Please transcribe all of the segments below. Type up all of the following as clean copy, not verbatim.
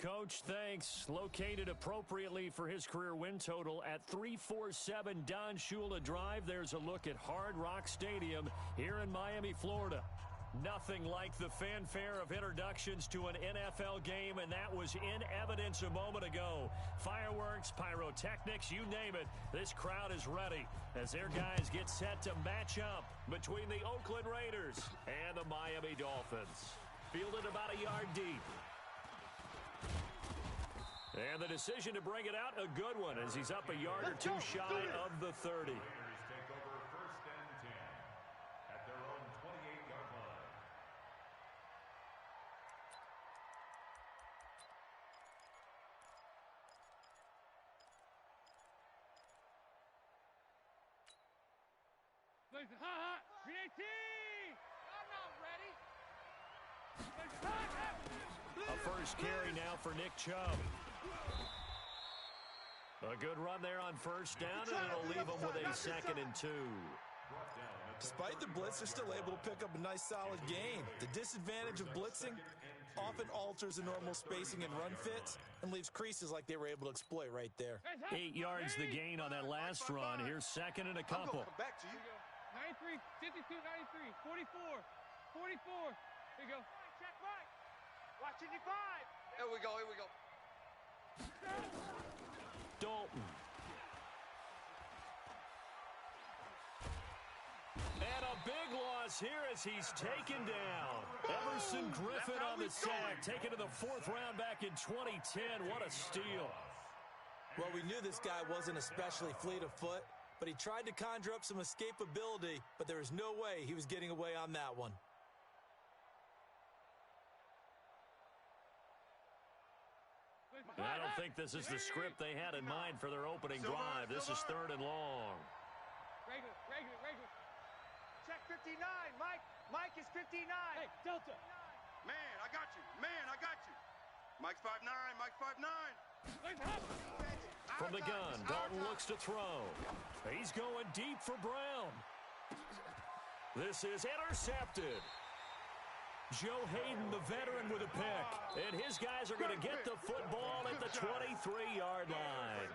Coach, thanks. Located appropriately for his career win total at 347 Don Shula Drive. There's a look at Hard Rock Stadium here in Miami, Florida. Nothing like the fanfare of introductions to an NFL game, and that was in evidence a moment ago. Fireworks, pyrotechnics, you name it. This crowd is ready as their guys get set to match up between the Oakland Raiders and the Miami Dolphins. Fielded about a yard deep. And the decision to bring it out, a good one, as he's up a yard or two shy of the 30. Raiders take over 1st and 10 at their own 28-yard line. Hot, PAT! I'm not ready. A first carry now for Nick Chubb. A good run there on first down, and it'll leave them with a 2nd and 2. Despite the blitz, they're still able to pick up a nice solid gain. The disadvantage of blitzing often alters the normal spacing and run fits and leaves creases like they were able to exploit right there. 8 yards the gain on that last run. Here's 2nd and a couple. Back to you. 93, 52, 93, 44, 44. Here you go. Check right. Watch 55. Here we go, here we go. Dalton. And a big loss here as he's taken down. Emerson Griffin on the sack, taken to the 4th round back in 2010. What a steal. Well, we knew this guy wasn't especially fleet of foot, but he tried to conjure up some escapability, but there was no way he was getting away on that one. I don't think this is the script they had in mind for their opening drive. This is 3rd and long. Regular. Check 59, Mike. Mike is 59. Hey, Delta. Man, I got you. Man, I got you. Mike's 5'9", Mike's 5'9". From the gun, Dalton looks to throw. He's going deep for Brown. This is intercepted. Joe Hayden, the veteran, with a pick. And his guys are going to get the football at the 23-yard line.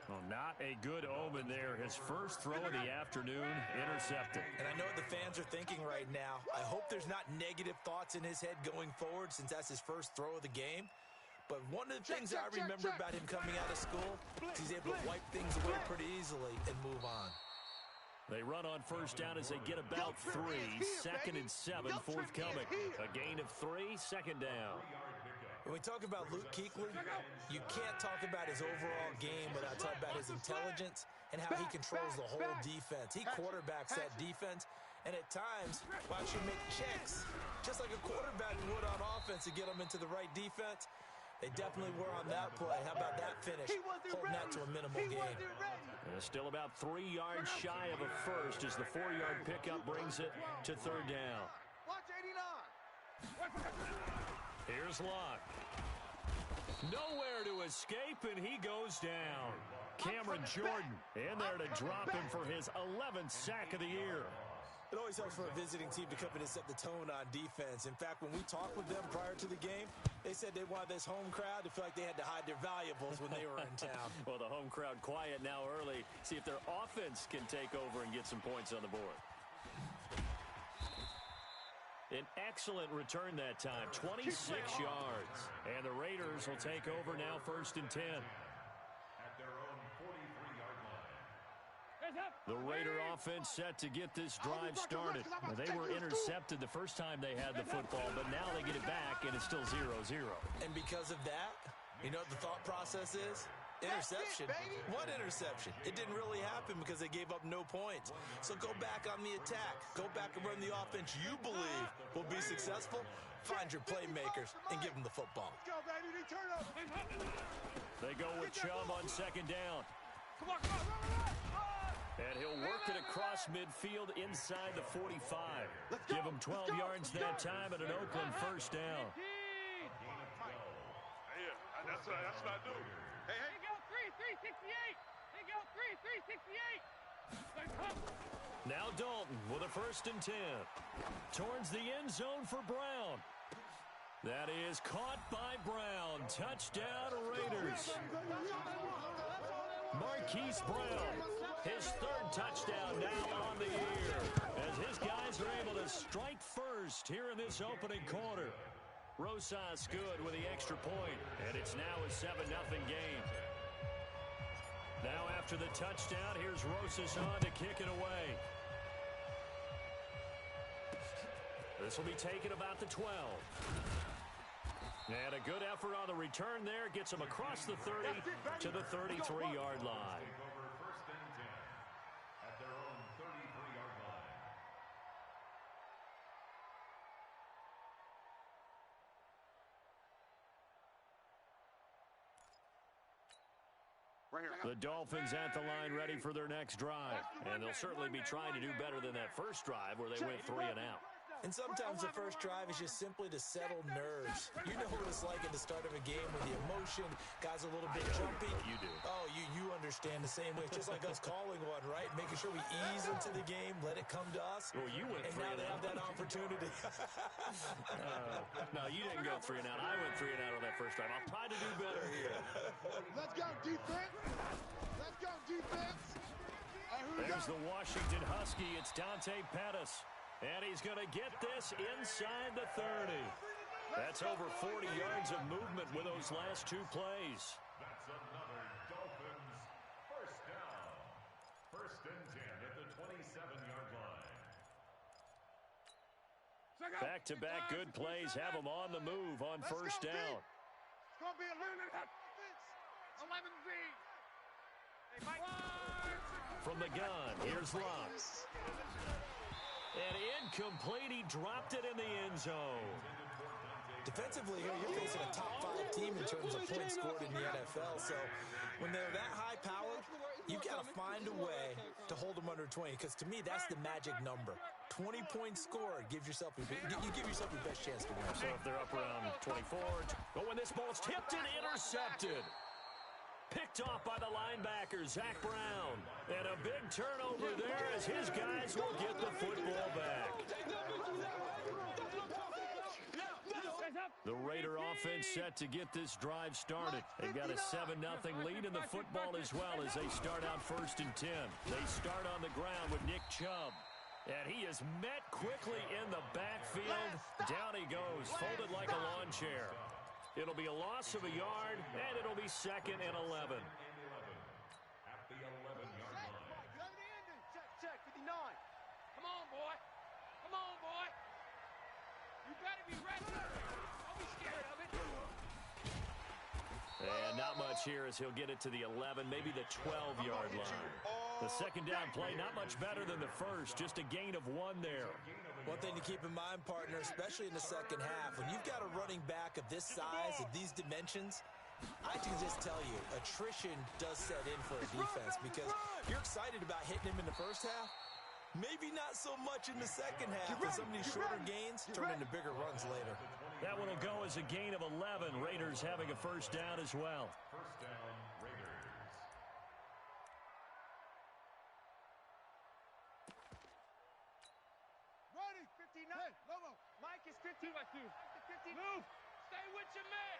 Well, not a good omen there. His first throw of the afternoon, intercepted. And I know what the fans are thinking right now. I hope there's not negative thoughts in his head going forward since that's his first throw of the game. But one of the things I remember about him coming out of school is he's able to wipe things away pretty easily and move on. They run on first down as they get about 3. 2nd and 7 forthcoming. A gain of 3, 2nd down. When we talk about Luke Kuechly, you can't talk about his overall game without talking about his intelligence and how he controls the whole defense. He quarterbacks that defense, and at times will actually make checks, just like a quarterback would on offense to get them into the right defense. They definitely were on that play. How about that finish? Holding that to a minimal gain. Still about 3 yards shy of a first as the 4-yard pickup brings it to 3rd down. Watch 89. Here's Locke. Nowhere to escape, and he goes down. Cameron Jordan in there to drop him for his 11th sack of the year. It always helps for a visiting team to come in and set the tone on defense. In fact, when we talked with them prior to the game, they said they wanted this home crowd to feel like they had to hide their valuables when they were in town. Well, the home crowd quiet now early. See if their offense can take over and get some points on the board. An excellent return that time, 26 yards. And the Raiders will take over now 1st and 10. At their own 43-yard line. The Raider offense set to get this drive started. They were intercepted the first time they had the football, but now they get it back, and it's still 0-0. And because of that, you know what the thought process is? Interception. What interception? It didn't really happen because they gave up no points. So go back on the attack. Go back and run the offense you believe will be successful. Find your playmakers and give them the football. Go, baby. Turn up. They go with Chubb on 2nd down. Come on, run. And he'll work it across midfield inside the 45. Give him 12 yards that time and an Oakland 1st down. Yeah, that's what I do. Hey. They go 368. They go 368. Now Dalton with a 1st and 10. Towards the end zone for Brown. That is caught by Brown. touchdown, Raiders. Marquise Brown, his third touchdown now on the year, as his guys are able to strike first here in this opening quarter. Rosas good with the extra point, and it's now a 7-0 game. Now after the touchdown, here's Rosas on to kick it away. This will be taken about the 12. And a good effort on the return there. Gets him across the 30 to the 33-yard line. Over first and 10 at their own 33-yard line. Right here. The Dolphins at the line ready for their next drive. And they'll certainly be trying to do better than that first drive where they went 3 and out. And sometimes the first drive is just simply to settle nerves. You know what it's like at the start of a game with the emotion, guys are a little bit jumpy. You do. Oh, you understand the same way. It's just like us calling one, right? Making sure we ease into the game, let it come to us. Well, you went and 3 now and they out. have that opportunity. No, you didn't go 3 and out. I went 3 and out on that first drive. I'll try to do better here. Let's go, defense. Let's go, defense. There's the Washington Husky. It's Dante Pettis. And he's going to get this inside the 30. That's over 40 yards of movement with those last 2 plays. That's another Dolphins first down. First and 10 at the 27-yard line. Back-to-back good plays have them on the move on first down. It's going to be a learning offense. 11Z. Hey, Mike. From the gun, here's Locke. And incomplete, he dropped it in the end zone. Defensively here, you're facing a top 5 team in terms of points scored in the NFL. So when they're that high-powered, you've got to find a way to hold them under 20. Because to me, that's the magic number. 20 points scored gives yourself you give yourself your best chance to win. So if they're up around 24, when this ball's tipped and intercepted. Picked off by the linebacker, Zach Brown. And a big turnover there as his guys will get the football back. The Raider offense set to get this drive started. They've got a 7-0 lead in the football as well as they start out first and 10. They start on the ground with Nick Chubb. And he is met quickly in the backfield. Down he goes, folded like a lawn chair. It'll be a loss of a yard, and it'll be second and 11. At the 11-yard line. Check, 59. Come on, boy. Come on, boy. You better be ready. Don't be scared of it. And not much here as he'll get it to the 11, maybe the 12-yard line. The second down play, not much better than the first, just a gain of 1 there. One thing to keep in mind, partner, especially in the second half, when you've got a running back of this size, of these dimensions, I can just tell you, attrition does set in for a defense because you're excited about hitting him in the first half. Maybe not so much in the second half, and some of these shorter gains turn into bigger runs later. That one will go as a gain of 11. Raiders having a first down as well. First down, Raiders. Ready, 59. Hey, Lobo. Mike is 52 by 2. 50. Move. Stay with your man.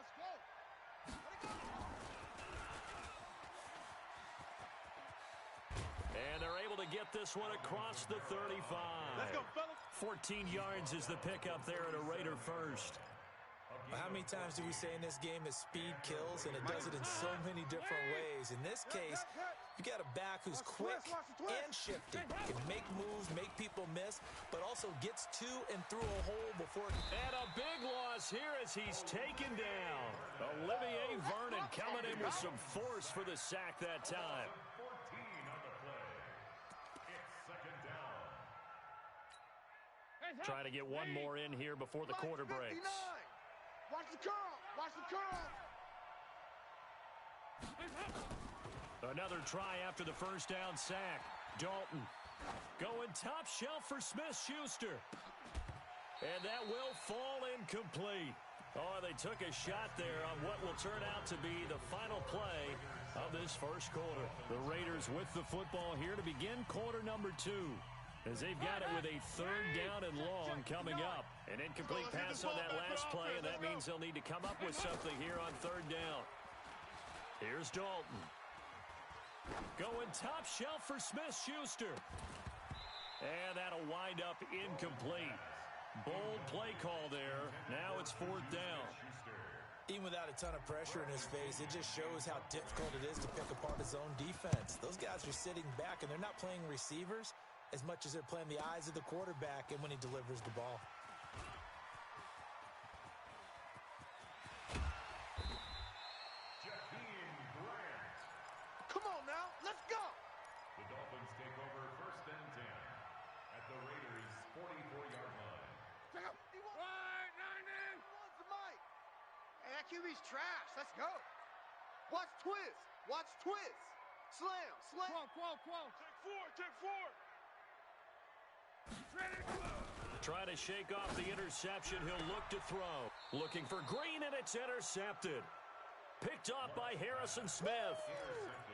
Let's go. Let it go. And they're able to get this one across the 35. Let's go, fellas. 14 yards is the pickup there at a Raider first. How many times do we say in this game that speed kills, and it does it in so many different ways? In this case, you got a back who's quick and shifty. Can make moves, make people miss, but also gets to and through a hole before. And a big loss here as he's taken down. Olivier Vernon coming in with some force for the sack that time. 14 on the play. It's second down. Trying to get one more in here before the quarter breaks. Watch the curl. Watch the curl. Another try after the first down sack. Dalton going top shelf for Smith-Schuster. And that will fall incomplete. Oh, they took a shot there on what will turn out to be the final play of this first quarter. The Raiders with the football here to begin quarter number 2. as they've got it with a third down and long coming up. An incomplete pass on that last play, and that means they'll need to come up with something here on third down. Here's Dalton. Going top shelf for Smith-Schuster. And that'll wind up incomplete. Bold play call there. Now it's fourth down. Even without a ton of pressure in his face, it just shows how difficult it is to pick apart his own defense. Those guys are sitting back, and they're not playing receivers as much as they're playing the eyes of the quarterback and when he delivers the ball. Come on now, let's go. The Dolphins take over first and 10 at the Raiders' 44-yard line. Check out. Right, 90. What's the mic? Hey, that QB's trash. Let's go. Watch twist. Watch twist. Slam, slam. Quo. Take four. Ready to go. Try to shake off the interception. He'll look to throw. Looking for Green, and it's intercepted. Picked off by Harrison Smith.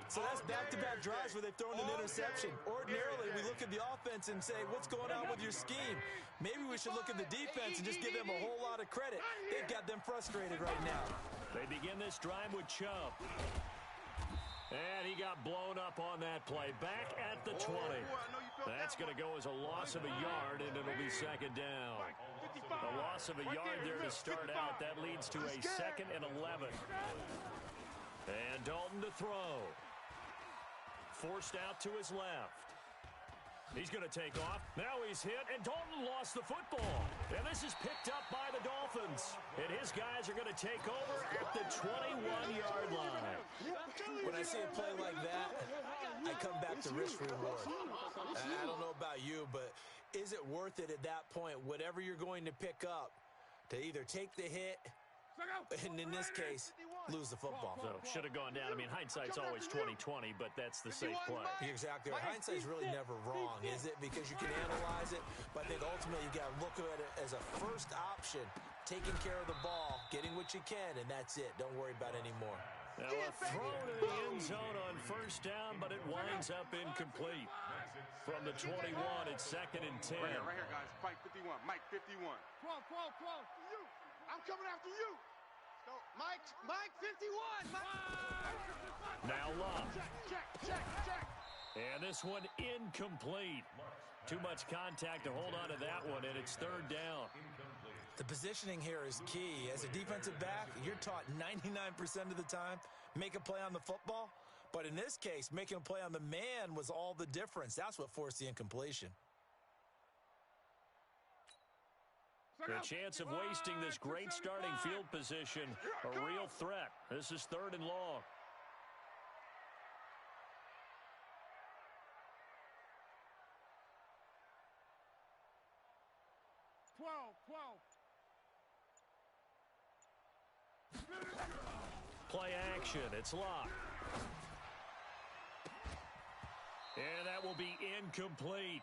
So that's back-to-back drives where they've thrown an interception. Ordinarily, we look at the offense and say, what's going on with your scheme? Maybe we should look at the defense and just give them a whole lot of credit. They've got them frustrated right now. They begin this drive with Chubb. And he got blown up on that play. Back at the 20. That's going to go as a loss of a yard, and it'll be second down. A loss of a yard there to start out. That leads to a second and 11. And Dalton to throw. Forced out to his left. He's going to take off. Now he's hit, and Dalton lost the football. And this is picked up by the Dolphins. And his guys are going to take over at the 21-yard line. When I see a play like that, I come back to risk-reward. I don't know about you, but is it worth it at that point, whatever you're going to pick up, to either take the hit, and in this case, lose the football? So should have gone down. I mean, hindsight's always 20/20, but that's the safe play. You're exactly right. Hindsight's really never wrong, is it? Because you can analyze it, but I think ultimately you got to look at it as a first option, taking care of the ball, getting what you can, and that's it. Don't worry about any more. Now a throw to the end zone on first down, but it winds up incomplete. From the 21, it's second and 10. Right here, guys. Mike 51. Mike 51. Quo. You. I'm coming after you. Go. Mike 51. Now Love. Check. And this one incomplete. Too much contact to hold on to that one, and it's third down. The positioning here is key. As a defensive back, you're taught 99% of the time, make a play on the football. But in this case, making a play on the man was all the difference. That's what forced the incompletion. The chance of wasting this great starting field position, a real threat. This is third and long. Play action. It's locked. And that will be incomplete.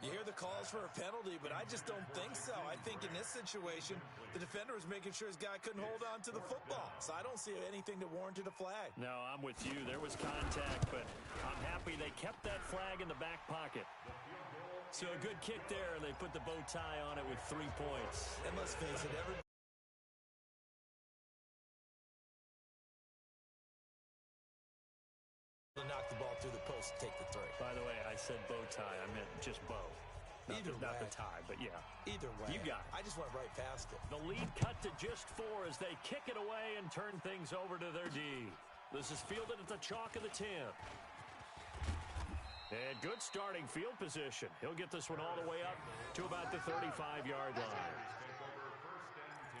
You hear the calls for a penalty, but I just don't think so. I think in this situation, the defender was making sure his guy couldn't hold on to the football. So I don't see anything that warranted a flag. No, I'm with you. There was contact, but I'm happy they kept that flag in the back pocket. So a good kick there, and they put the bow tie on it with 3 points. And let's face it, to knock the ball through the post and take the three. By the way, I said bow tie. I meant just bow. Not the tie, but yeah. Either way. You got it. I just went right past it. The lead cut to just 4 as they kick it away and turn things over to their D. This is fielded at the chalk of the 10. And good starting field position. He'll get this one all the way up to about the 35-yard line. Take over first and 10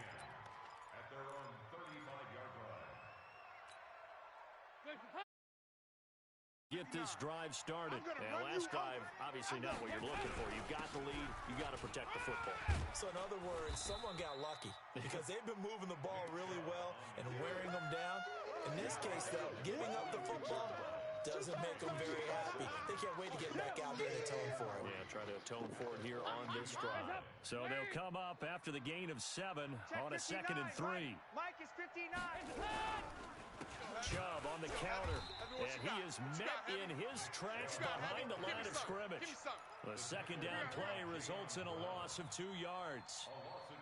at their own 35-yard line. Get this drive started. Now, last drive, obviously not what you're looking for. You've got the lead. You've got to protect the football. So, in other words, someone got lucky because they've been moving the ball really well and wearing them down. In this case, though, giving up the football, doesn't make them very happy. They can't wait to get back out there and atone for it. Yeah, try to atone for it here on this drive. So they'll come up after the gain of 7 on a 2nd and 3. Mike is 59. Chubb on the counter, and he is met in his tracks behind the line of scrimmage. The 2nd down play results in a loss of 2 yards.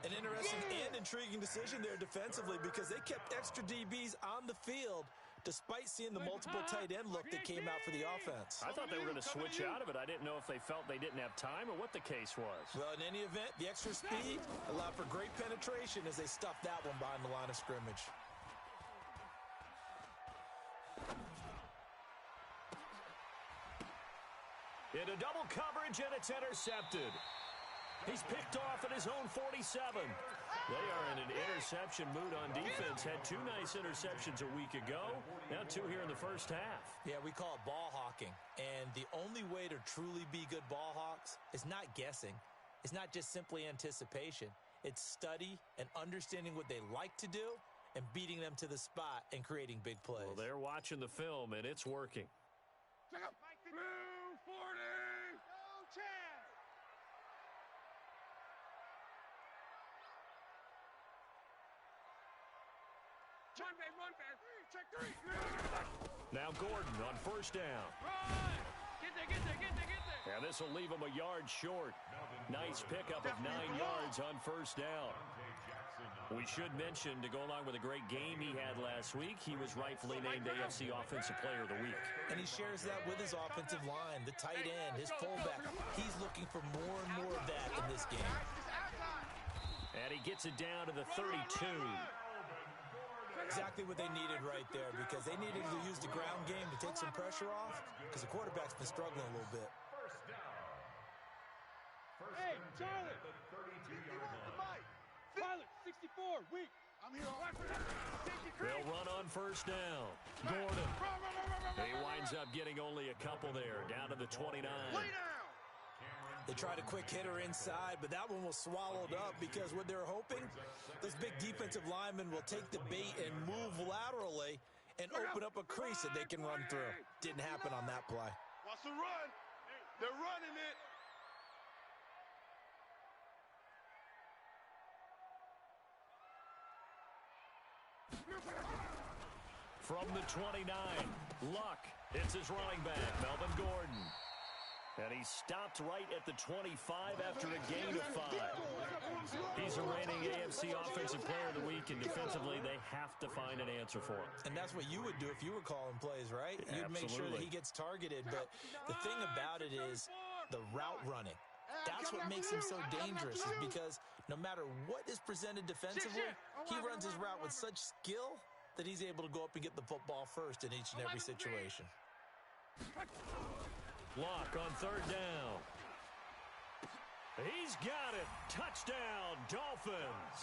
An interesting and intriguing decision there defensively because they kept extra DBs on the field despite seeing the multiple tight end look that came out for the offense. I thought they were going to switch out of it. I didn't know if they felt they didn't have time or what the case was. Well, in any event, the extra speed allowed for great penetration as they stuffed that one behind the line of scrimmage. Into double coverage, and it's intercepted. He's picked off at his own 47. They are in an interception mood on defense. Had 2 nice interceptions a week ago. Now 2 here in the first half. Yeah, we call it ball hawking. And the only way to truly be good ball hawks is not guessing. It's not just simply anticipation. It's study and understanding what they like to do and beating them to the spot and creating big plays. Well, they're watching the film, and it's working. Blue 40. No chance. Run, man. Check 3. Now Gordon on 1st down. Run. Get there. And this will leave him a yard short. Nice pickup of 9 yards on 1st down. We should mention, to go along with a great game he had last week, he was rightfully named AFC Offensive Player of the Week. And he shares that with his offensive line, the tight end, his fullback. He's looking for more and more of that in this game. And he gets it down to the 32. Exactly what they needed right there because they needed to use the ground game to take some pressure off because the quarterback's been struggling a little bit. Hey, Charlie. 64, weak. I'm here. They'll run on 1st down. Gordon. He winds up getting only a couple there, down to the 29. They tried a quick hitter inside, but that one was swallowed up because what they're hoping, those big defensive linemen will take the bait and move laterally and open up a crease that they can run through. Didn't happen on that play. Watch the run. They're running it. From the 29, Luck hits his running back, Melvin Gordon. And he stopped right at the 25 after a gain of 5. He's a reigning AFC Offensive Player of the Week, and defensively, they have to find an answer for him. And that's what you would do if you were calling plays, right? You'd make sure that he gets targeted. But the thing about it is the route running. That's what makes him so dangerous, is because no matter what is presented defensively, he runs his route with such skill that he's able to go up and get the football first in each and every situation. Lock on 3rd down. He's got it. Touchdown, Dolphins.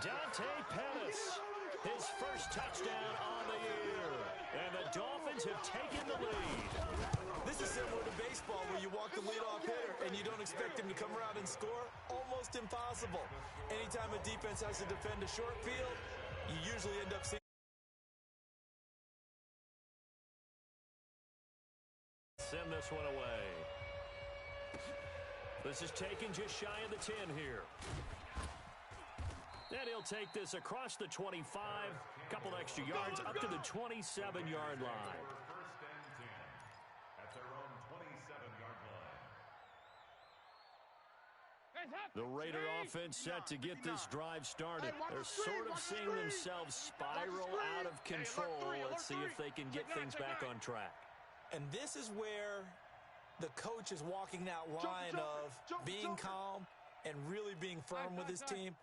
Dante Pettis, his first touchdown on the year. And the Dolphins have taken the lead. This is similar to baseball where you walk the leadoff hitter and you don't expect him to come around and score. Almost impossible. Anytime a defense has to defend a short field, you usually end up seeing. Send this one away. This is taken just shy of the 10 here. And he'll take this across the 25, a couple extra yards, up to the 27-yard line. First and 10 at their own 27-yard line. The Raider offense set to get this drive started. They're sort of seeing themselves spiral out of control. Let's see if they can get things back on track. And this is where the coach is walking that line of being calm and really being firm with his team.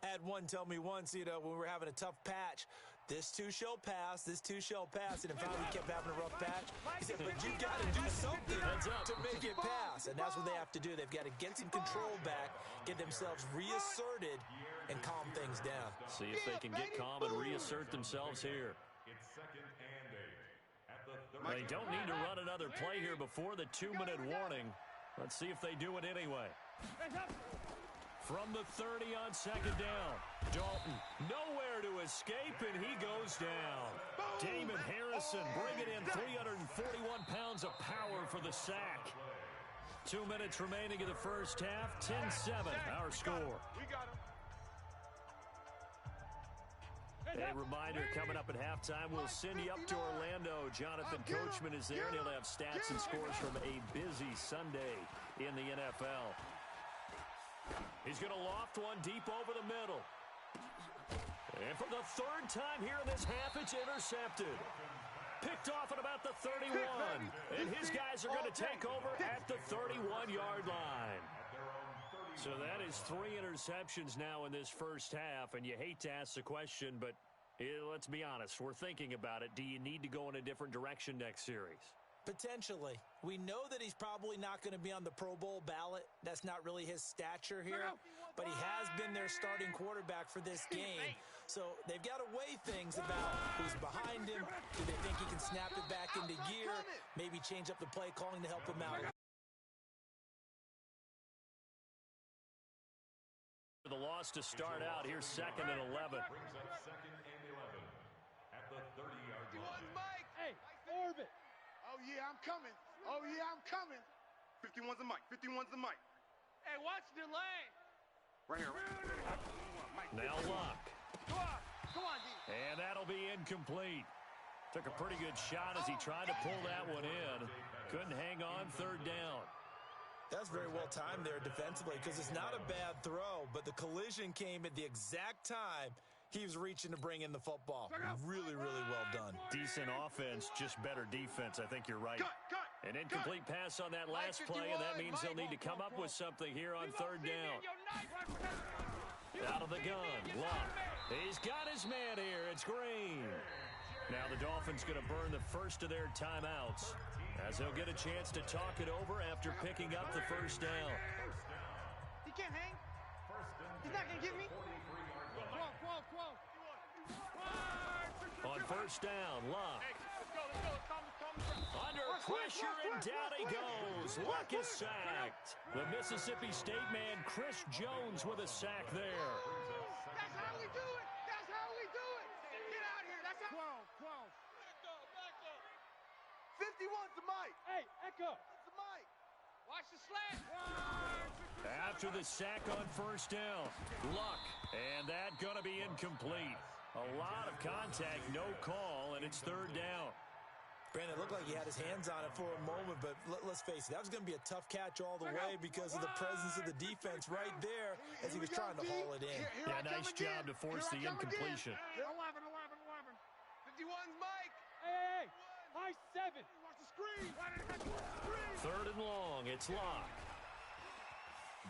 I had one tell me once, when we were having a tough patch, this too shall pass, this too shall pass. And in fact, we kept having a rough patch. He said, but you got to do something to make it pass. And that's what they have to do. They've got to get some control back, get themselves reasserted, and calm things down. See if they can get calm and reassert themselves here. It's 2nd and 8 at the They don't need to run another play here before the 2-minute warning. Let's see if they do it anyway. From the 30 on second down. Dalton nowhere to escape, and he goes down. Damon Harrison bringing in 341 pounds of power for the sack. 2 minutes remaining in the first half. 10-7 our score. We got him. A reminder, coming up at halftime, we'll send you up to Orlando. Jonathan Coachman is there, and he'll have stats and scores from a busy Sunday in the NFL. He's going to loft one deep over the middle. And for the third time here in this half, it's intercepted. Picked off at about the 31. And his guys are going to take over at the 31-yard line. So that is 3 interceptions now in this first half. And you hate to ask the question, but let's be honest. We're thinking about it. Do you need to go in a different direction next series? Potentially. We know that he's probably not going to be on the Pro Bowl ballot. That's not really his stature here. But he has been their starting quarterback for this game. So they've got to weigh things about who's behind him. Do they think he can snap it back into gear? Maybe change up the play calling to help him out. The loss to start out. Here's 2nd and 11. Brings up 2nd and 11 at the 30-yard line. Mike. Hey, orbit. Oh, yeah, I'm coming. Oh, yeah, I'm coming. 51's the mic. 51's the mic. Hey, watch the lane. Right here, right here. Mike. Now Luck. Come on. Come on, D. And that'll be incomplete. Took a pretty good shot as he tried to pull that one in. Couldn't hang on 3rd down. That's very well timed there defensively because it's not a bad throw, but the collision came at the exact time he was reaching to bring in the football. Really, really well done. Decent offense, just better defense. I think you're right. An incomplete pass on that last play, and that means they'll need to come up with something here on 3rd down. Out of the gun, Luck. He's got his man here. It's Green. Now the Dolphins going to burn the first of their timeouts as they'll get a chance to talk it over after picking up the first down. He can't hang. He's not going to give me. On first down, Luck. Under pressure, and down he goes. Luck is sacked. The Mississippi State man, Chris Jones, with a sack there. That's how we do it. That's how we do it. Get out here. That's how. 12. Back up. 51's the mic. Hey, Echo. It's the mic. Watch the slant. After the sack on first down, Luck. And that going to be incomplete. A lot of contact, no call, and it's 3rd down. Brandon, it looked like he had his hands on it for a moment, but let's face it, that was going to be a tough catch all the way because of the presence of the defense right there as he was trying to haul it in. Yeah, nice job to force the incompletion. 11. 51's Mike. Hey, high 7. Watch the screen. 3rd and long, it's Luck.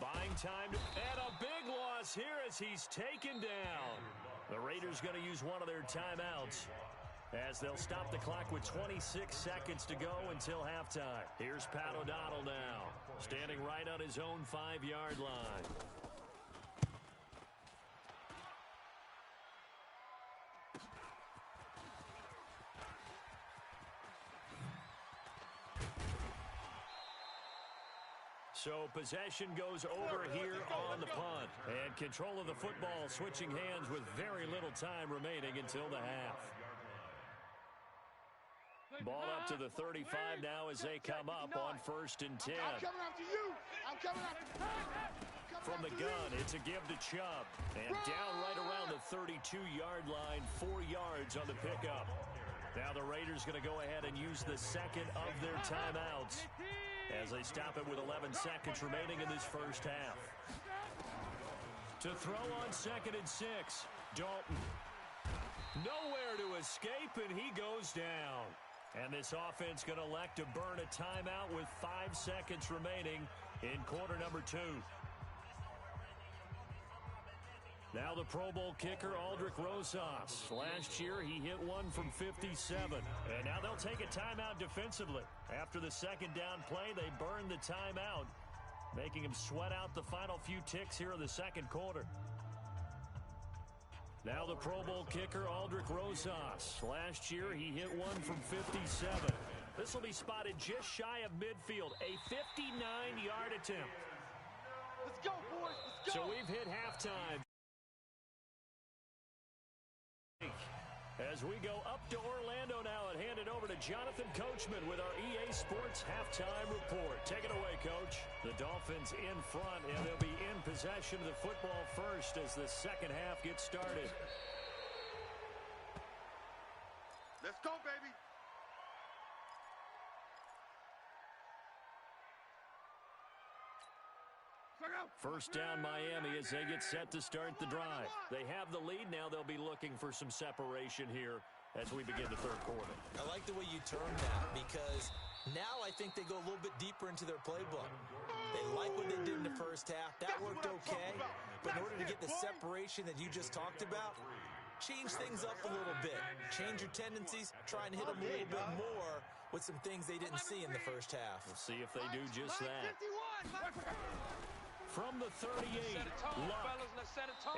Buying time, and a big loss here as he's taken down. The Raiders going to use one of their timeouts as they'll stop the clock with 26 seconds to go until halftime. Here's Pat O'Donnell now, standing right on his own 5-yard line. So possession goes over here on the punt. And control of the football switching hands with very little time remaining until the half. Ball up to the 35 now as they come up on 1st and 10. I'm coming after you. I'm coming after you. From the gun, it's a give to Chubb. And down right around the 32-yard line, 4 yards on the pickup. Now the Raiders going to go ahead and use the second of their timeouts as they stop it with 11 seconds remaining in this first half. To throw on 2nd and 6, Dalton. Nowhere to escape, and he goes down. And this offense going to elect to burn a timeout with 5 seconds remaining in quarter number 2. Now the Pro Bowl kicker, Aldrick Rosas. Last year, he hit one from 57. And now they'll take a timeout defensively. After the 2nd down play, they burn the timeout, making him sweat out the final few ticks here in the 2nd quarter. Now the Pro Bowl kicker, Aldrick Rosas. Last year, he hit one from 57. This will be spotted just shy of midfield, a 59-yard attempt. Let's go, boys. Let's So we've hit halftime. As we go up to Orlando now and hand it over to Jonathan Coachman with our EA Sports Halftime Report. Take it away, Coach. The Dolphins in front, and they'll be in possession of the football first as the second half gets started. Let's go, baby. First down, Miami, as they get set to start the drive. They have the lead. Now they'll be looking for some separation here as we begin the third quarter. I like the way you term that because now I think they go a little bit deeper into their playbook. They like what they did in the first half. That worked okay. But in order to get the separation that you just talked about, change things up a little bit. Change your tendencies. Try and hit them a little bit more with some things they didn't see in the first half. We'll see if they do just that. From the 38, Luck,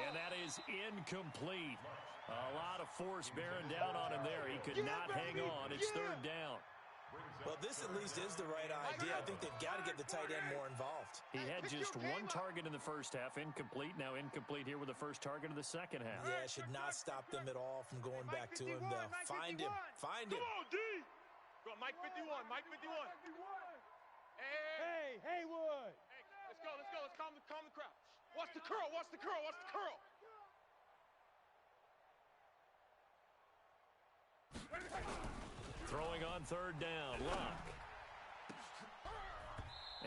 and that is incomplete. A lot of force bearing down on him there. He could not hang on. It's third down. Well, this at least is the right idea. I think they've got to get the tight end more involved. He had just one target in the first half, incomplete. Now incomplete here with the first target of the second half. Yeah, should not stop them at all from going back to him, though. Find him. Find him. Come on, D. Go, Mike 51. Mike 51. Hey, Haywood. Hey, let's go. Let's calm the crowd. Watch the curl. Watch the curl. Throwing on third down, Luck.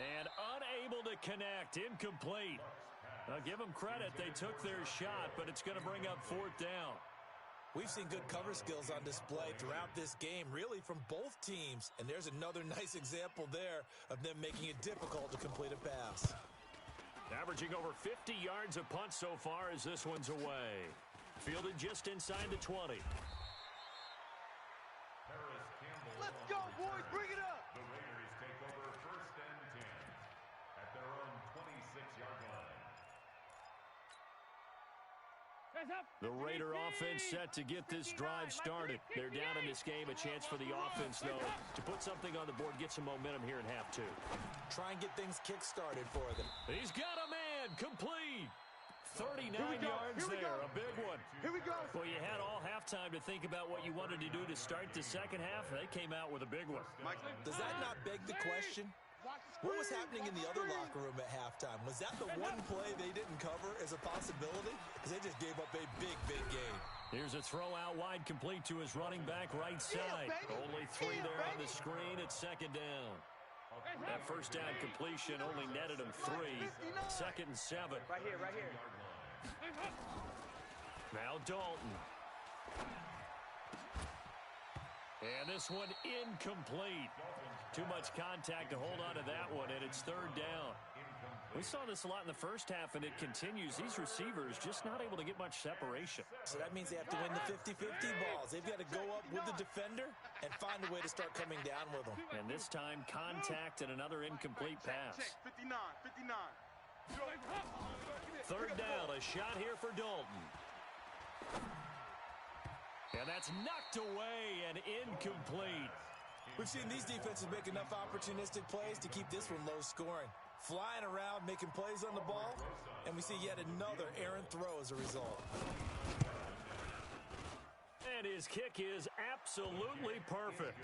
And unable to connect, incomplete. Now give them credit, they took their shot, but it's going to bring up fourth down. We've seen good cover skills on display throughout this game, really from both teams. And there's another nice example there of them making it difficult to complete a pass. Averaging over 50 yards a punt so far as this one's away. Fielded just inside the 20. Let's go, boys. Bring it up. The Raiders take over first and 10 at their own 26-yard line. The Raider offense set to get this drive started. They're down in this game. A chance for the offense, though, to put something on the board, get some momentum here in half two. Try and get things kick-started for them. He's got a man. Complete. 39 yards there. A big one. Here we go. Well, you had all halftime to think about what you wanted to do to start the second half. They came out with a big one. Does that not beg the question? What was happening in the other locker room at halftime? Was that the one play they didn't cover as a possibility? Because they just gave up a big, big game. Here's a throw out wide, complete to his running back right side. Only three there on the screen at second down. That first down completion only netted him 3. Second and 7. Right here. Now Dalton. And this one incomplete. Too much contact to hold on to that one, and it's third down. We saw this a lot in the first half, and it continues. These receivers just not able to get much separation. So that means they have to win the 50-50 balls. They've got to go up with the defender and find a way to start coming down with them. And this time, contact and another incomplete pass. 59. Third down, a shot here for Dalton. And that's knocked away and incomplete. We've seen these defenses make enough opportunistic plays to keep this one low scoring. Flying around, making plays on the ball, and we see yet another errant throw as a result. And his kick is absolutely perfect.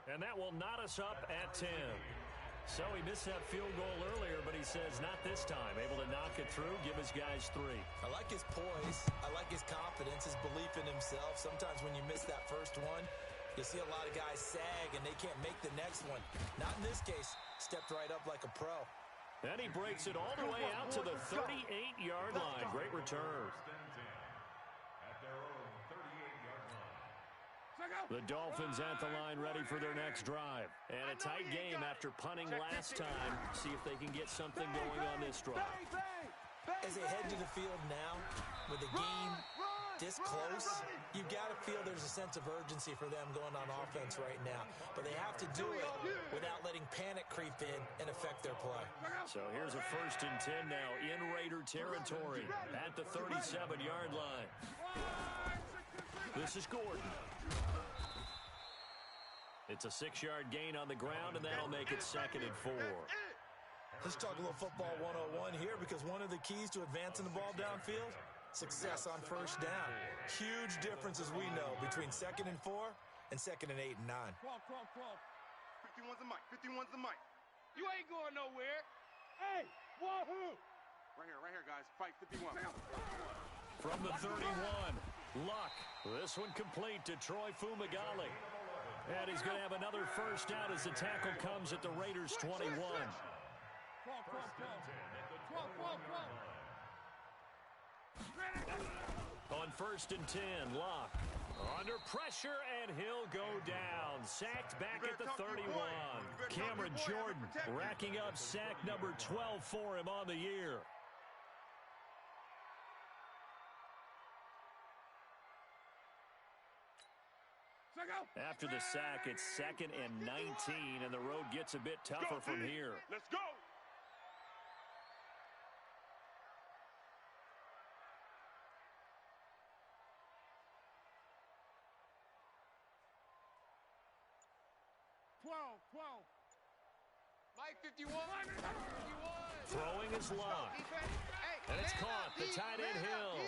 And that will knot us up at 10. So he missed that field goal earlier, but he says not this time. Able to knock it through, give his guys 3. I like his poise. I like his confidence, his belief in himself. Sometimes when you miss that first one, you'll see a lot of guys sag and they can't make the next one. Not in this case. Stepped right up like a pro. And he breaks it all the way out to the 38-yard line. Great return. At their own 38-yard line. The Dolphins at the line ready for their next drive. And a tight game after punting last time. See if they can get something going on this drive. As they head to the field now, with the game this close, you've got to feel there's a sense of urgency for them going on offense right now. But they have to do it without letting panic creep in and affect their play. So here's a first and 10 now in Raider territory at the 37-yard line. This is Gordon. It's a 6-yard gain on the ground, and that'll make it second and 4. Let's talk a little football 101 here, because one of the keys to advancing the ball downfield, success on first down. Huge difference, as we know, between 2nd and 4 and 2nd and 8 and 9. 12. 51's the mic. 51's the mic. You ain't going nowhere. Hey, wahoo! Right here, guys. Fight 51. From the 31, Luck. This one complete to Troy Fumagalli. And he's going to have another first down as the tackle comes at the Raiders' 21. 12. On 1st and 10, Luck. Under pressure, and he'll go down. Sacked back at the 31. Cameron Jordan racking up sack number 12 for him on the year. After the sack, it's 2nd and 19, and the road gets a bit tougher from here. Let's go. Mike 51. 51. Throwing is Luck. And it's caught. The tight end Hill.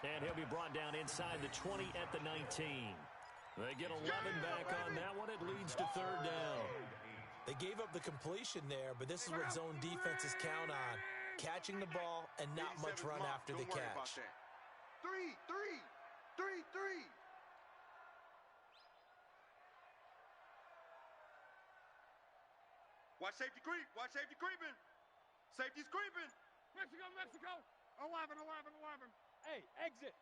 And he'll be brought down inside the 20 at the 19. They get 11 back on that one. It leads to 3rd down. They gave up the completion there, but this is what zone defenses count on. Catching the ball and not much run after the catch. 3. Watch safety creep. Watch safety creeping. Safety's creeping. Mexico. 11. Hey, exit.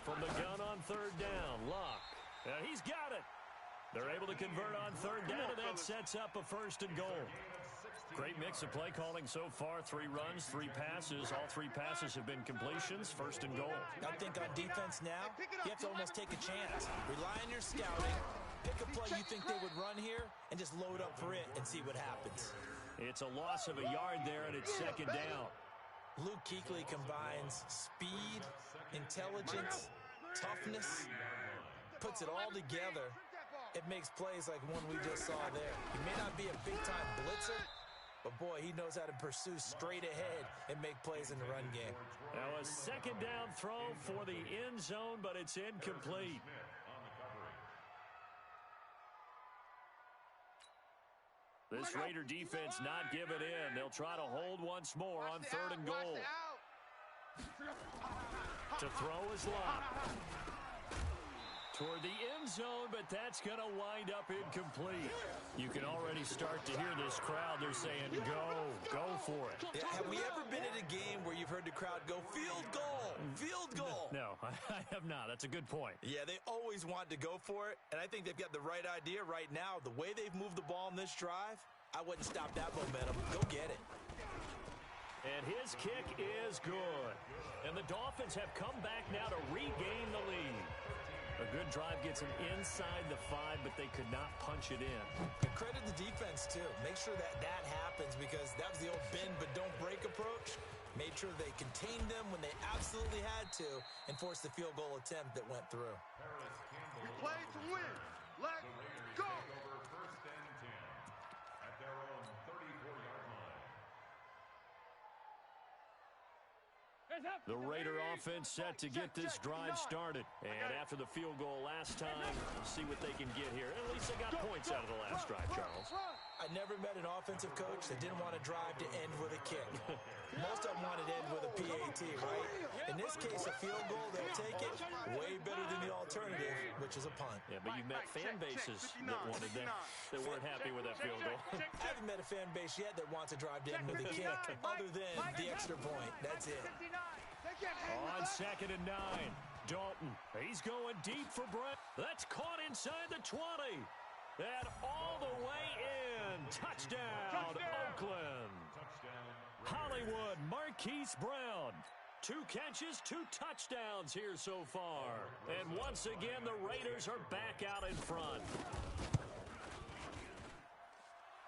From the gun on 3rd down, Luck. And he's got it. They're able to convert on 3rd down, and that sets up a 1st and goal. Great mix of play calling so far. 3 runs, 3 passes. All 3 passes have been completions. 1st and goal. I think on defense now, you have to almost take a chance. Rely on your scouting. Pick a play you think they would run here and just load up for it and see what happens. It's a loss of a yard there, and it's 2nd down. Luke Kuechly combines speed, intelligence, toughness, puts it all together. It makes plays like one we just saw there. He may not be a big-time blitzer, but boy, he knows how to pursue straight ahead and make plays in the run game. Now a 2nd down throw for the end zone, but it's incomplete. This Raider defense not giving in. They'll try to hold once more on 3rd and goal. To throw is Luck. Toward the end zone, but that's going to wind up incomplete. You can already start to hear this crowd. They're saying, go for it. Yeah, have we ever been at a game where you've heard the crowd go, field goal, field goal? No, I have not. That's a good point. Yeah, they always want to go for it, and I think they've got the right idea right now. The way they've moved the ball in this drive, I wouldn't stop that momentum. Go get it. And his kick is good. And the Dolphins have come back now to regain the lead. A good drive gets them inside the 5, but they could not punch it in. And credit the defense, too. Make sure that happens, because that was the old bend but don't break approach. Made sure they contained them when they absolutely had to and forced the field goal attempt that went through. We play to win. Let's go. Over 1st and 10 at their own 34-yard line. The Raider offense set to get this drive started. And after the field goal last time, see what they can get here. At least they got points out of the last drive, Charles. I never met an offensive coach that didn't want to drive to end with a kick. Most of them wanted to end with a PAT, right? In this case, a field goal, they'll take it. Way better than the alternative, which is a punt. Yeah, but you met fan bases that wanted that weren't happy with that field goal. I haven't met a fan base yet that wants to drive to end with a kick, other than the extra point. That's it. On 2nd and 9, Dalton. He's going deep for Brett. That's caught inside the 20. And all the way in. Touchdown, Oakland. Hollywood, Marquise Brown. 2 catches, 2 touchdowns here so far. And once again, the Raiders are back out in front.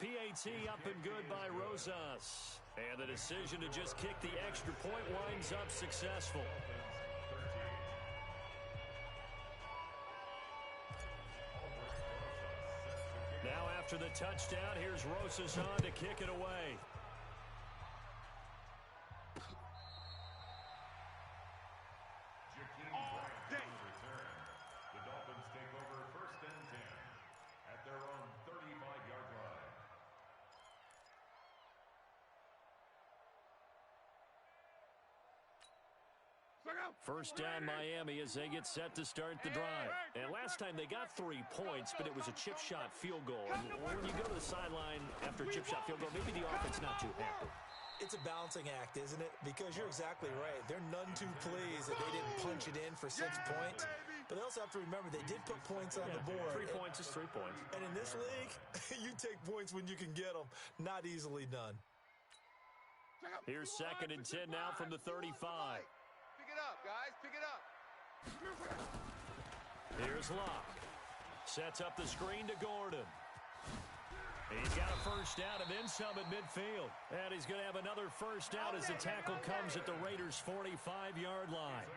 PAT up and good by Rosas. And the decision to just kick the extra point winds up successful. Now After the touchdown, here's Rosas on to kick it away. The Dolphins take over 1st and 10 at their own 35-yard line. First down Miami as they get set to start the drive. And last time they got 3 points, but it was a chip shot field goal. And when you go to the sideline after a chip shot field goal, maybe the offense not too happy. It's a balancing act, isn't it? Because you're exactly right. They're none too pleased that they didn't punch it in for 6 points. But they also have to remember they did put points on the board. 3 points is 3 points. And in this league, you take points when you can get them. Not easily done. Here's 2nd and 10 now from the 35. Pick it up, guys. Pick it up. Here's Locke. Sets up the screen to Gordon. He's got a first down and then some at midfield. And he's going to have another first down as the tackle comes at the Raiders' 45-yard line.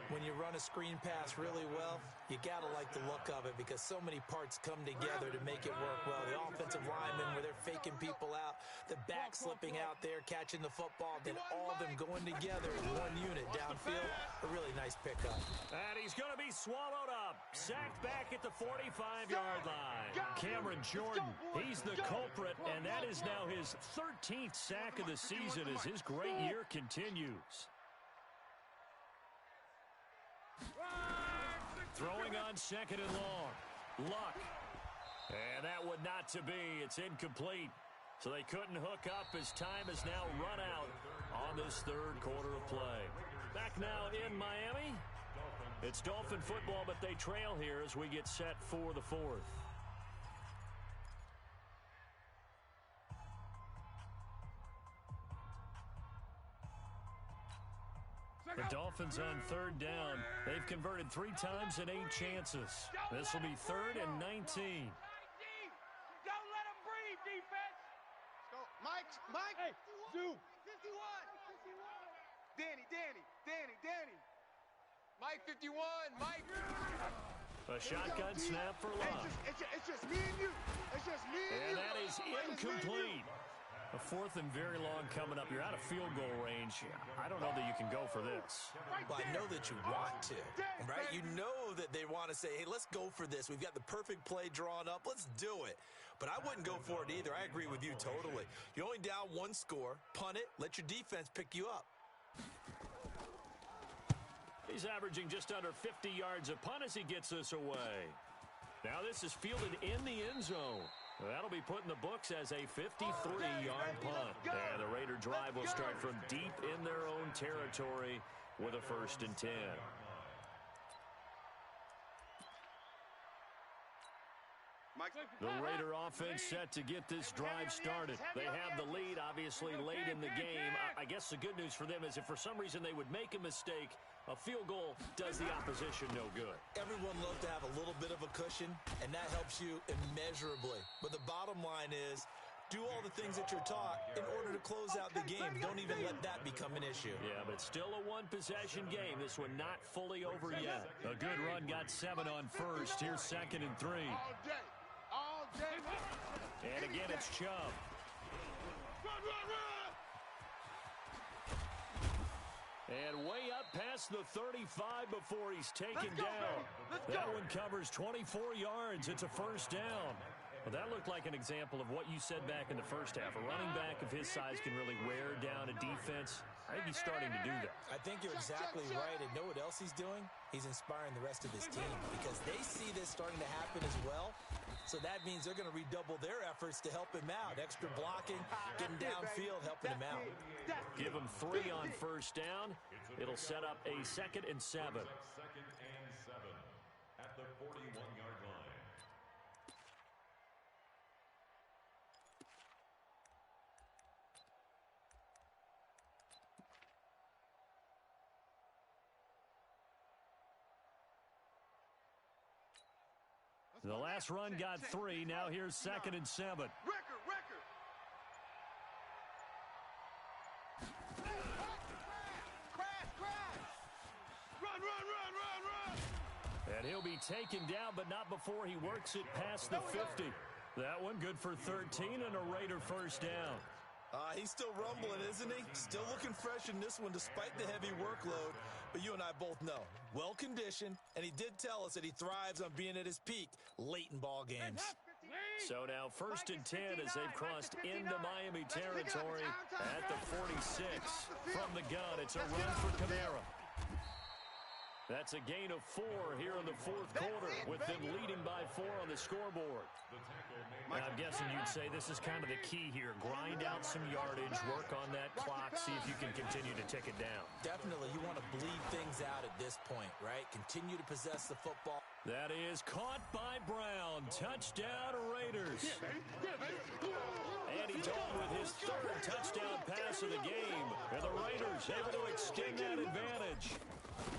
When you run a screen pass really well, you got to like the look of it because so many parts come together to make it work well. The offensive linemen where they're faking people out, the back slipping out there, catching the football, then all of them going together in one unit downfield. A really nice pickup. And he's going to be swallowed up. Sacked back at the 45-yard line. Cameron Jordan, he's the culprit, and that is now his 13th sack of the season as his great year continues. Throwing on 2nd and long. Luck. And that would not to be. It's incomplete. So they couldn't hook up as time has now run out on this 3rd quarter of play. Back now in Miami. It's Dolphin football, but they trail here as we get set for the 4th. The Dolphins on 3rd down. They've converted 3 times and 8 chances. This will be 3rd and 19. Don't let him breathe, defense. Let's go. Mike. Hey, Zoo. 51. Danny. Mike 51. Mike. A shotgun snap for Locke. It's just me and you. It's just me and you. And that is incomplete. A 4th and very long coming up. You're out of field goal range. I don't know that you can go for this. Well, I know that you want to, right? You know that they want to say, hey, let's go for this. We've got the perfect play drawn up. Let's do it. But I wouldn't go for it either. I agree with you totally. You're only down 1 score. Punt it. Let your defense pick you up. He's averaging just under 50 yards a punt as he gets this away. Now this is fielded in the end zone. That'll be put in the books as a 53-yard punt. And the Raider drive will start from deep in their own territory with a 1st and 10. The Raider offense set to get this drive started. They have the lead, obviously, late in the game. I guess the good news for them is if for some reason they would make a mistake, a field goal does the opposition no good. Everyone loves to have a little bit of a cushion, and that helps you immeasurably. But the bottom line is, do all the things that you're taught in order to close out the game. Don't even let that become an issue. Yeah, but it's still a one-possession game. This one not fully over yet. A good run got 7 on 1st. Here's 2nd and 3. All day. And again, it's Chubb. Run. And way up past the 35 before he's taken down. That one covers 24 yards. It's a 1st down. Well, that looked like an example of what you said back in the first half. A running back of his size can really wear down a defense. I think he's starting to do that. I think you're exactly right. And know what else he's doing? He's inspiring the rest of his team because they see this starting to happen as well. So that means they're going to redouble their efforts to help him out. Extra blocking, getting downfield, helping him out. Give him 3 on 1st down. It'll set up a 2nd and 7. 2nd and 7 at the 41-yard line. The last run got 3. Now here's 2nd and 7. Record. Crash. Run. And he'll be taken down, but not before he works it past the 50. That one good for 13 and a Raider first down. He's still rumbling, isn't he? Still looking fresh in this one despite the heavy workload. But you and I both know, well-conditioned, and he did tell us that he thrives on being at his peak late in ball games. So now first and 10 as they've crossed into Miami territory at the 46. From the gun, it's a run for Kamara. That's a gain of 4 here in the fourth quarter with them leading by 4 on the scoreboard. I'm guessing you'd say this is kind of the key here. Grind out some yardage, work on that clock, see if you can continue to tick it down. Definitely. You want to bleed things out at this point, right? Continue to possess the football. That is caught by Brown. Touchdown, Raiders. Andy Dalton with his third touchdown pass of the game. And the Raiders able to extend that advantage.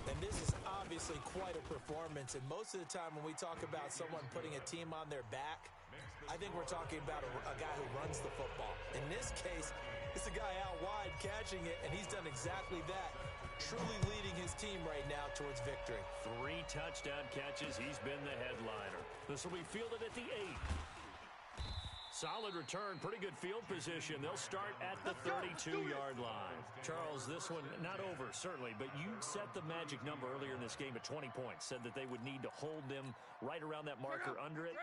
And this is obviously quite a performance. And most of the time when we talk about someone putting a team on their back, I think we're talking about a guy who runs the football. In this case, it's a guy out wide catching it, and he's done exactly that. Truly leading his team right now towards victory. 3 touchdown catches. He's been the headliner. This will be fielded at the 8. Solid return, pretty good field position. They'll start at the 32-yard line. Charles, this one not over, certainly, but you set the magic number earlier in this game at 20 points, said that they would need to hold them right around that marker under it.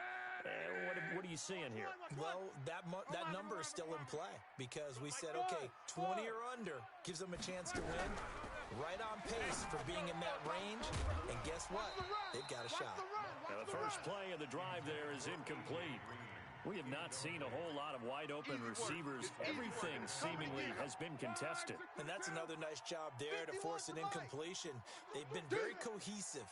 What are you seeing here? Well, that number is still in play because we said, okay, 20 or under gives them a chance to win. Right on pace for being in that range. And guess what? They've got a shot. Now the first play of the drive there is incomplete. We have not seen a whole lot of wide-open receivers. Everything seemingly has been contested. And that's another nice job there to force an incompletion. They've been very cohesive,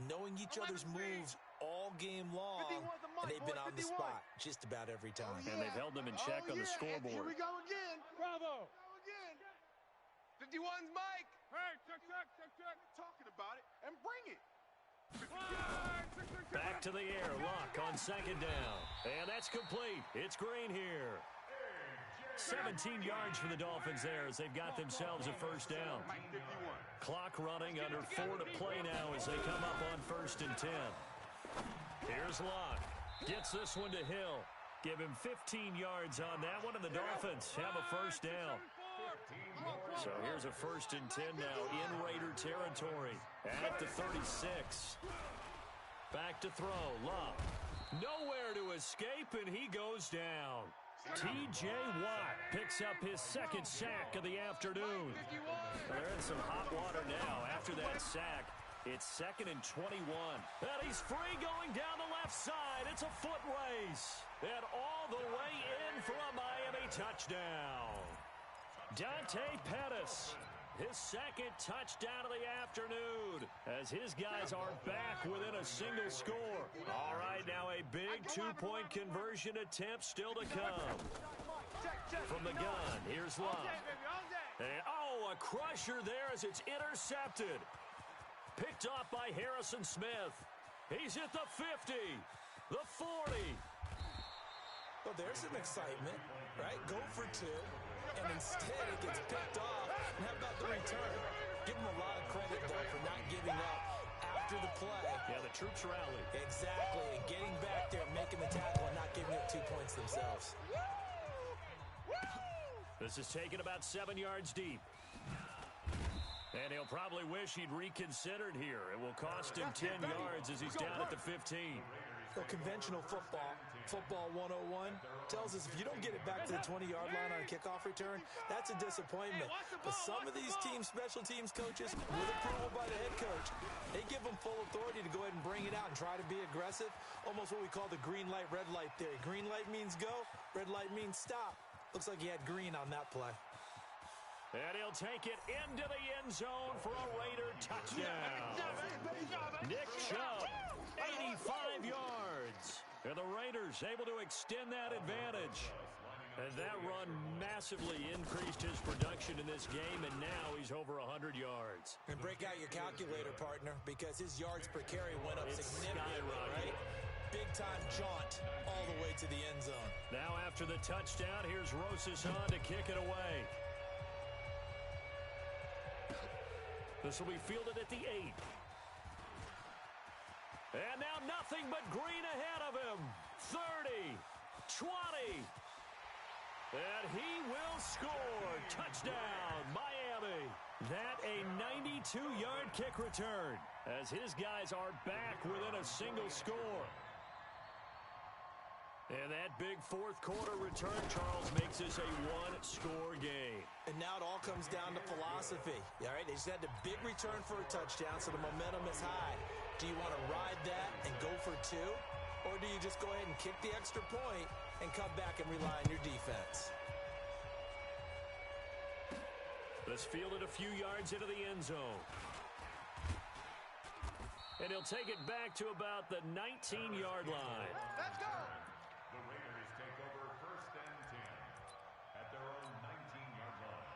knowing each other's moves all game long, and they've been on the spot just about every time. And they've held them in check on the scoreboard. Here we go again. Bravo. Again. 51's Mike. Hey, check. Talking about it and bring it. Back to the air, Luck on second down. And that's complete. It's Green here. 17 yards for the Dolphins there as they've got themselves a first down. Clock running, under 4 to play now as they come up on first and 10. Here's Luck. Gets this one to Hill. Give him 15 yards on that one, and the Dolphins have a first down. So here's a first and 10 now in Raider territory at the 36. Back to throw. Love. Nowhere to escape, and he goes down. T.J. Watt picks up his second sack of the afternoon. They're in some hot water now after that sack. It's second and 21. And he's free going down the left side. It's a foot race. And all the way in for a Miami touchdown. Dante Pettis, his second touchdown of the afternoon, as his guys are back within a single score. All right, now a big two-point conversion attempt still to come. From the gun, here's Love. And, a crusher there as it's intercepted. Picked off by Harrison Smith. He's at the 50, the 40. Well, there's some excitement, right? Go for 2. And instead it gets picked off. And how about the return? Give them a lot of credit, though, for not giving up after the play. Yeah, the troops rally. Exactly, and getting back there, making the tackle, and not giving up 2 points themselves. This is taken about 7 yards deep. And he'll probably wish he'd reconsidered here. It will cost him 10 yards as he's down at the 15. So conventional football 101, tells us if you don't get it back to the 20-yard line on a kickoff return, that's a disappointment. But some of these special teams coaches, with approval by the head coach, they give them full authority to go ahead and bring it out and try to be aggressive, almost what we call the green light, red light theory. Green light means go, red light means stop. Looks like he had green on that play. And he'll take it into the end zone for a Raider touchdown. Nick Chubb, 85 yards. And the Raiders able to extend that advantage. And that run massively increased his production in this game, and now he's over 100 yards. And break out your calculator, partner, because his yards per carry went up significantly, right? Big-time jaunt all the way to the end zone. Now after the touchdown, here's Rosas on to kick it away. This will be fielded at the 8. And now nothing but green ahead of him. 30, 20. And he will score. Touchdown, Miami. That a 92-yard kick return as his guys are back within a single score. And that big fourth quarter return, Charles, makes this a one-score game. And now it all comes down to philosophy. All right, they just had a big return for a touchdown, so the momentum is high. Do you want to ride that and go for two? Or do you just go ahead and kick the extra point and come back and rely on your defense? Let's field it a few yards into the end zone. And he'll take it back to about the 19-yard line. Let's go. The Raiders take over 1st and 10 at their own 19-yard line.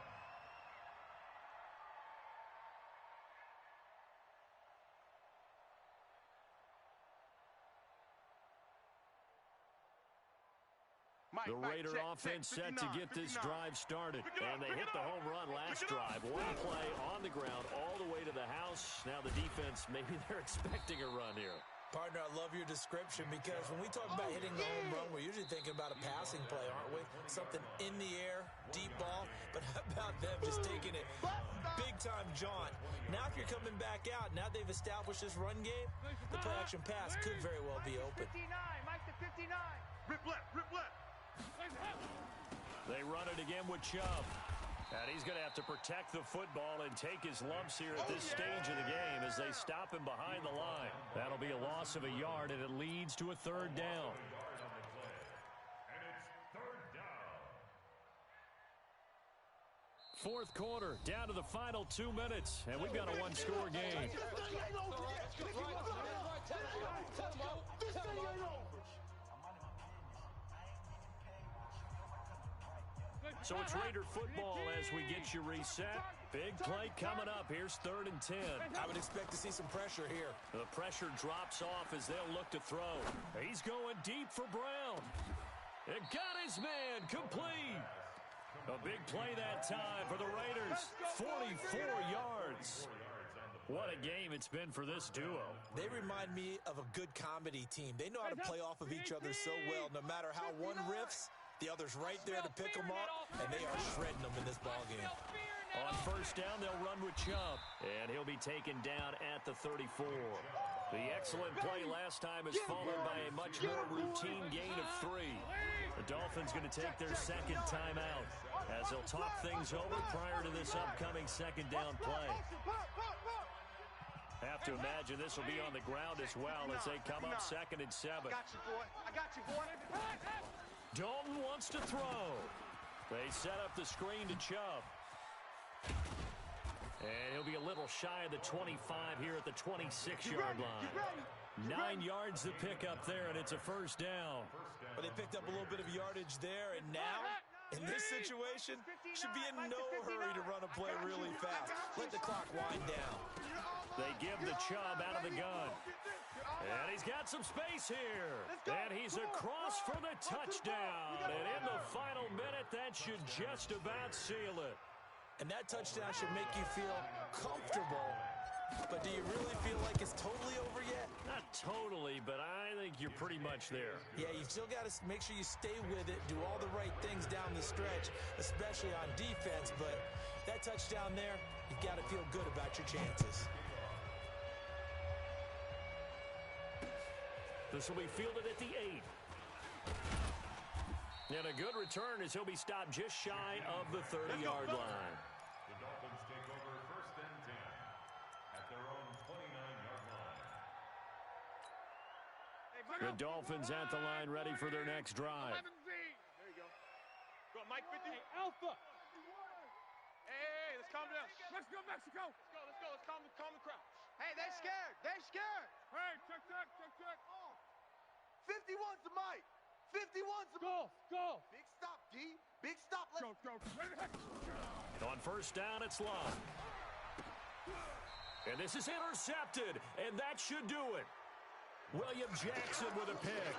The Raider offense set to get this drive started. And they hit the home run last drive. One play on the ground all the way to the house. Now the defense, maybe they're expecting a run here. Partner, I love your description because when we talk about hitting the home run, we're usually thinking about a passing play, aren't we? Something in the air, deep ball. But how about them just taking it big-time jaunt? Now if you're coming back out, now they've established this run game, the play-action pass could very well be open. 59, Mike to 59. Rip left, rip left. They run it again with Chubb. And he's going to have to protect the football and take his lumps here at this stage of the game as they stop him behind the line. That'll be a loss of a yard, and it leads to a third down. And it's 3rd down. Fourth quarter, down to the final 2 minutes, and we've got a one-score game. So it's Raider football as we get you reset. Big play coming up. Here's 3rd and 10. I would expect to see some pressure here. The pressure drops off as they'll look to throw. He's going deep for Brown. It got his man complete. A big play that time for the Raiders. 44 yards. What a game it's been for this duo. They remind me of a good comedy team. They know how to play off of each other so well. No matter how one riffs, the other's right there to pick them up, and they are shredding them in this ballgame. On first down, they'll run with Chubb, and he'll be taken down at the 34. The excellent play last time is followed by a much more routine gain of 3. The Dolphins going to take their second timeout as they'll talk things over prior to this upcoming second down play. Have to imagine this will be on the ground as well as they come up 2nd and 7. I got you, boy. I got you, boy. Dalton wants to throw. They set up the screen to Chubb. And he'll be a little shy of the 25 here at the 26-yard line. 9 yards to pick up there, and it's a first down. But they picked up a little bit of yardage there, and now, in this situation, should be in no hurry to run a play really fast. Let the clock wind down. They give the Chubb out of the gun. And he's got some space here. And he's across for the touchdown. And in the final minute, that should just about seal it. And that touchdown should make you feel comfortable. But do you really feel like it's totally over yet? Not totally, but I think you're pretty much there. Yeah, you've still got to make sure you stay with it, do all the right things down the stretch, especially on defense. But that touchdown there, you've got to feel good about your chances. This will be fielded at the 8. And a good return as he'll be stopped just shy of the 30-yard line. The Dolphins take over 1st and 10 at their own 29-yard line. The Dolphins at the line ready for their next drive. There you go. Go, Mike 50. Hey, Alpha. Hey, let's calm down. Let's go, Mexico. Let's go. Let's calm the crowd. Hey, they scared. They scared. Hey, check. 51's the Mike. 51's the Go. Big stop, D. Big stop. Go. On first down, it's Love. And this is intercepted, and that should do it. William Jackson with a pick.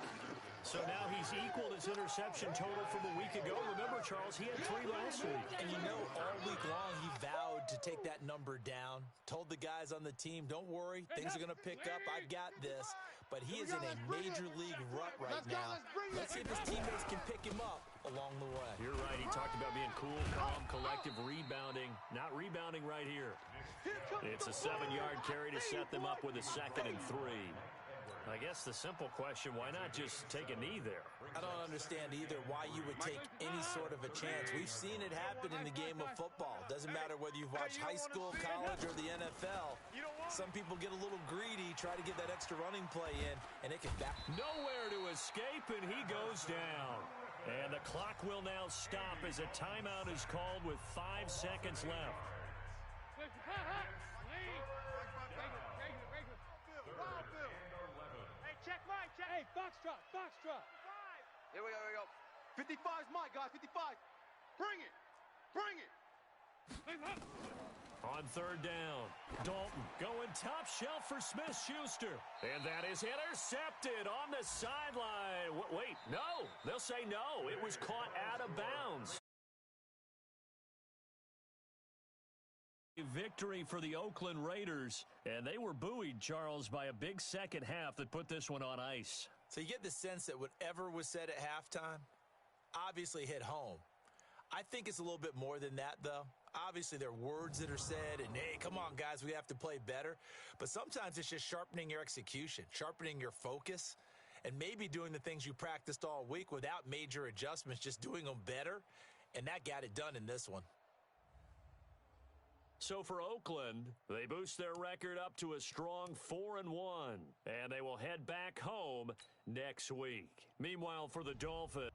So now he's equaled his interception total from a week ago. Remember, Charles, he had 3 last week. And you know, all week long he vowed to take that number down. Told the guys on the team, don't worry, things are going to pick up. I've got this. But he is in a major league rut right now. Let's see if his teammates can pick him up along the way. You're right. He talked about being cool, calm, collective, rebounding. Not rebounding right here. It's a 7-yard carry to set them up with a 2nd and 3. I guess the simple question, why not just take a knee there? I don't understand either why you would take any sort of a chance. We've seen it happen in the game of football. Doesn't matter whether you've watched high school, college, or the NFL. Some people get a little greedy, try to get that extra running play in, and it can back. Nowhere to escape, and he goes down. And the clock will now stop as a timeout is called with 5 seconds left. Check Mike, check. Hey, box drop, box drop. Here we go. 55's Mike, guys, 55. Bring it. On 3rd down, Dalton going top shelf for Smith-Schuster. And that is intercepted on the sideline. Wait, no. They'll say no. It was caught out of bounds. Victory for the Oakland Raiders, and they were buoyed, Charles, by a big second half that put this one on ice. So you get the sense that whatever was said at halftime obviously hit home. I think it's a little bit more than that, though. Obviously, there are words that are said, and, hey, come on, guys, we have to play better. But sometimes it's just sharpening your execution, sharpening your focus, and maybe doing the things you practiced all week without major adjustments, just doing them better, and that got it done in this one. So for Oakland, they boost their record up to a strong 4-1, and they will head back home next week. Meanwhile, for the Dolphins.